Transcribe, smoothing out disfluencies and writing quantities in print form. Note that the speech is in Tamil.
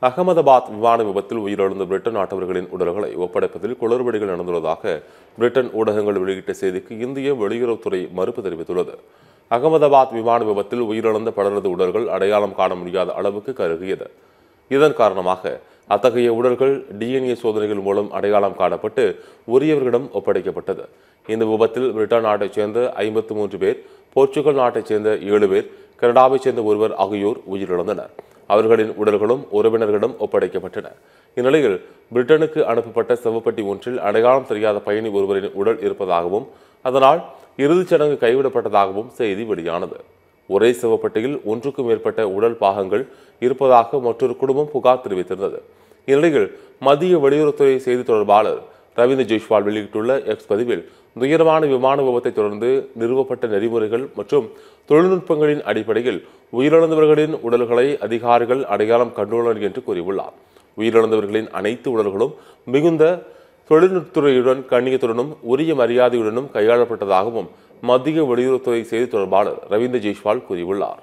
அகமதாபாத் விமான விபத்தில் உயிரிழந்த பிரிட்டன் நாட்டவர்களின் உடல்களை ஒப்படைப்பதில் குளறுபடிகள் நடந்துள்ளதாக பிரிட்டன் ஊடகங்கள் வெளியிட்ட செய்திக்கு இந்திய வெளியுறவுத்துறை மறுப்பு தெரிவித்துள்ளது. அகமதாபாத் விமான விபத்தில் உயிரிழந்த பலரது உடல்கள் அடையாளம் காண முடியாத அளவுக்கு கருகியது. இதன் காரணமாக அத்தகைய உடல்கள் DNA சோதனைகள் மூலம் அடையாளம் காணப்பட்டு உரியவர்களிடம் ஒப்படைக்கப்பட்டது. இந்த விபத்தில் பிரிட்டன் நாட்டைச் சேர்ந்த 53 பேர், போர்ச்சுகல் நாட்டைச் சேர்ந்த 7 பேர், கனடாவைச் சேர்ந்த ஒருவர் ஆகியோர் உயிரிழந்தனர். அவர்களின் உடல்களும் உறவினர்களிடம் ஒப்படைக்கப்பட்டன. இந்நிலையில் பிரிட்டனுக்கு அனுப்பப்பட்ட சவப்பெட்டி ஒன்றில் அடையாளம் தெரியாத பயணி ஒருவரின் உடல் இருப்பதாகவும் அதனால் இறுதிச் சடங்கு கைவிடப்பட்டதாகவும் செய்தி வெளியானது. ஒரே சவப்பெட்டியில் ஒன்றுக்கும் மேற்பட்ட உடல் பாகங்கள் இருப்பதாக மற்றொரு குடும்பம் புகார் தெரிவித்திருந்தது. இந்நிலையில் மத்திய வெளியுறவுத்துறை செய்தி தொடர்பாளர் ரவீந்திர ஜெய்ஸ்வால் வெளியிட்டுள்ள எக்ஸ் பதிவில், துயரமான விமான விபத்தை தொடர்ந்து நிறுவப்பட்ட நெறிமுறைகள் மற்றும் தொழில்நுட்பங்களின் அடிப்படையில் உயிரிழந்தவர்களின் உடல்களை அதிகாரிகள் அடையாளம் கண்டுள்ளனர் என்று கூறியுள்ளார். உயிரிழந்தவர்களின் அனைத்து உடல்களும் மிகுந்த தொழில்நுட்பத்துறையுடன் கண்ணியத்துடனும் உரிய மரியாதையுடனும் கையாளப்பட்டதாகவும் மத்திய வெளியுறவுத்துறை செய்தி தொடர்பாளர் ரவீந்திர ஜெய்ஸ்வால் கூறியுள்ளார்.